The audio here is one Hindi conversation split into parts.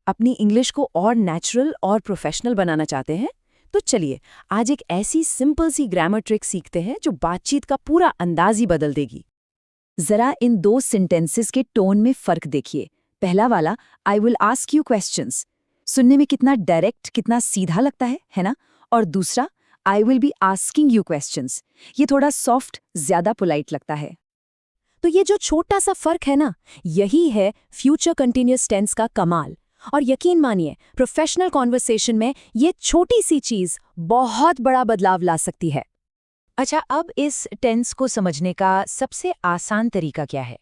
अपनी इंग्लिश को और नेचुरल और प्रोफेशनल बनाना चाहते हैं? तो चलिए आज एक ऐसी सिंपल सी ग्रामर ट्रिक सीखते हैं जो बातचीत का पूरा अंदाज ही बदल देगी। जरा इन दो सेंटेंसेस के टोन में फर्क देखिए। पहला वाला, I will ask you questions, सुनने में कितना डायरेक्ट, कितना सीधा लगता है ना? और दूसरा, आई will be asking you questions, ये थोड़ा सॉफ्ट, ज्यादा पोलाइट लगता है। तो ये जो छोटा सा फर्क है ना, यही है फ्यूचर कंटिन्यूअस टेंस का कमाल। और यकीन मानिए, प्रोफेशनल कॉन्वर्सेशन में ये छोटी सी चीज बहुत बड़ा बदलाव ला सकती है। अच्छा, अब इस टेंस को समझने का सबसे आसान तरीका क्या है?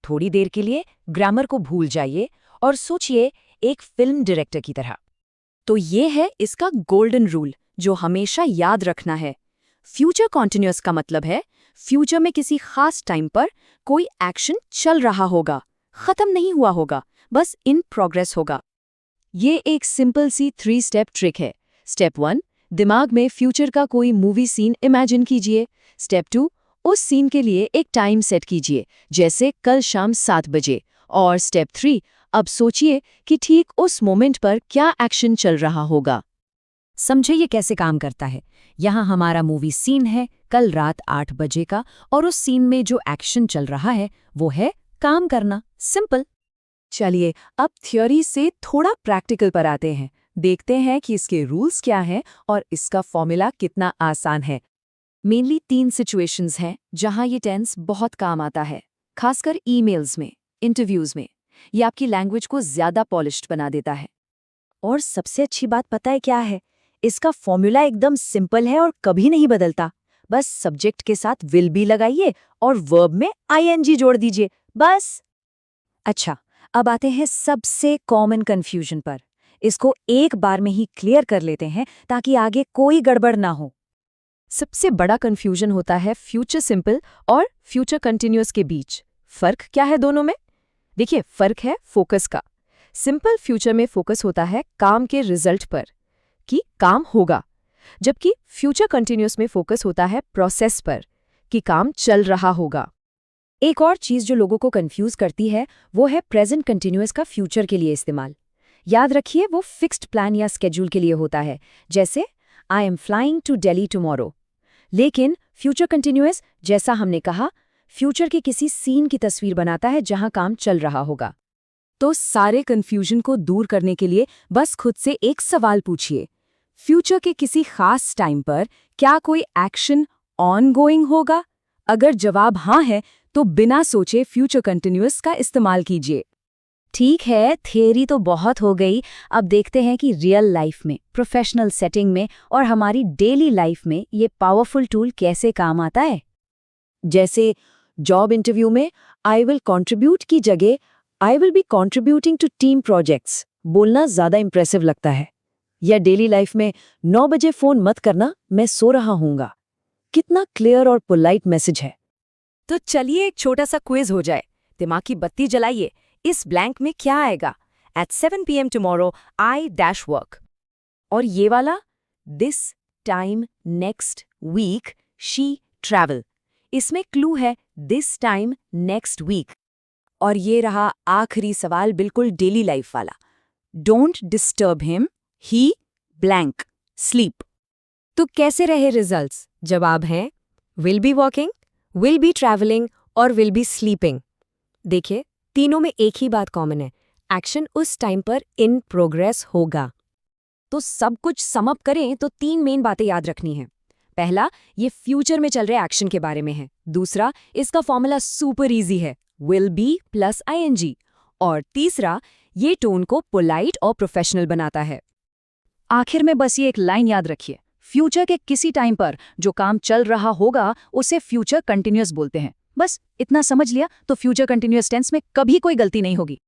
थोड़ी देर के लिए ग्रामर को भूल जाइए और सोचिए एक फिल्म डायरेक्टर की तरह। तो ये है इसका गोल्डन रूल जो हमेशा याद रखना है। फ्यूचर कॉन्टिन्यूअस का मतलब है फ्यूचर में किसी खास टाइम पर कोई एक्शन चल रहा होगा, खत्म नहीं हुआ होगा, बस इन प्रोग्रेस होगा। ये एक सिंपल सी 3 स्टेप ट्रिक है। स्टेप 1, दिमाग में फ्यूचर का कोई मूवी सीन इमेजिन कीजिए। स्टेप 2, उस सीन के लिए एक टाइम सेट कीजिए, जैसे कल शाम 7 बजे। और स्टेप 3, अब सोचिए कि ठीक उस मोमेंट पर क्या एक्शन चल रहा होगा। समझे ये कैसे काम करता है? यहाँ हमारा मूवी सीन है कल रात 8 बजे का, और उस सीन में जो एक्शन चल रहा है वो है काम करना। सिंपल। चलिए अब थ्योरी से थोड़ा प्रैक्टिकल पर आते हैं। देखते हैं कि इसके रूल्स क्या हैं और इसका फॉर्मूला कितना आसान है। मेनली 3 सिचुएशंस हैं जहां ये टेंस बहुत काम आता है, खासकर ईमेल्स में, इंटरव्यूज में। ये आपकी लैंग्वेज को ज्यादा पॉलिश्ड बना देता है। और सबसे अच्छी बात पता है क्या है? इसका फॉर्मूला एकदम सिंपल है और कभी नहीं बदलता। बस सब्जेक्ट के साथ विल बी लगाइए और वर्ब में आईएनजी जोड़ दीजिए, बस। अच्छा, अब आते हैं सबसे कॉमन कंफ्यूजन पर। इसको एक बार में ही क्लियर कर लेते हैं ताकि आगे कोई गड़बड़ ना हो। सबसे बड़ा कंफ्यूजन होता है फ्यूचर सिंपल और फ्यूचर कंटिन्यूअस के बीच। फर्क क्या है दोनों में? देखिए, फर्क है फोकस का। सिंपल फ्यूचर में फोकस होता है काम के रिजल्ट पर, कि काम होगा, जबकि फ्यूचर कंटिन्यूअस में फोकस होता है प्रोसेस पर, कि काम चल रहा होगा। एक और चीज जो लोगों को कंफ्यूज करती है वो है प्रेजेंट कंटिन्यूअस का फ्यूचर के लिए इस्तेमाल। याद रखिए, वो फिक्स्ड प्लान या स्केड्यूल के लिए होता है, जैसे I am flying to Delhi tomorrow. लेकिन फ्यूचर कंटिन्यूअस, जैसा हमने कहा, फ्यूचर के किसी सीन की तस्वीर बनाता है जहां काम चल रहा होगा। तो सारे कंफ्यूजन को दूर करने के लिए बस खुद से एक सवाल पूछिए, फ्यूचर के किसी खास टाइम पर क्या कोई एक्शन ऑनगोइंग होगा? अगर जवाब हाँ है तो बिना सोचे फ्यूचर कंटिन्यूअस का इस्तेमाल कीजिए। ठीक है, थियरी तो बहुत हो गई। अब देखते हैं कि रियल लाइफ में, प्रोफेशनल सेटिंग में और हमारी डेली लाइफ में ये पावरफुल टूल कैसे काम आता है। जैसे जॉब इंटरव्यू में आई विल कंट्रीब्यूट की जगह I will be contributing to team projects बोलना ज्यादा इंप्रेसिव लगता है। या डेली लाइफ में 9 बजे फोन मत करना, मैं सो रहा हूँगा। कितना क्लियर और पोलाइट मैसेज है। तो चलिए एक छोटा सा क्विज हो जाए। दिमाग की बत्ती जलाइए। इस ब्लैंक में क्या आएगा? At 7 PM tomorrow, I dash work. और ये वाला, this time next week she travel. इसमें क्लू है this time next week. और ये रहा आखिरी सवाल, बिल्कुल डेली लाइफ वाला, don't disturb him, he blank sleep. तो कैसे रहे रिजल्ट्स? जवाब है will be working, will be traveling और will be sleeping। देखिए, तीनों में एक ही बात कॉमन है, एक्शन उस टाइम पर इन प्रोग्रेस होगा। तो सब कुछ सम अप करें तो 3 मेन बातें याद रखनी है। पहला, ये फ्यूचर में चल रहे एक्शन के बारे में है। दूसरा, इसका फॉर्मूला सुपर इजी है, विल बी प्लस आईएनजी। और तीसरा, ये टोन को पोलाइट और प्रोफेशनल बनाता है। आखिर में बस ये एक लाइन याद रखिए, फ्यूचर के किसी टाइम पर जो काम चल रहा होगा उसे फ्यूचर कंटिन्यूअस बोलते हैं। बस इतना समझ लिया तो फ्यूचर कंटिन्यूअस टेंस में कभी कोई गलती नहीं होगी।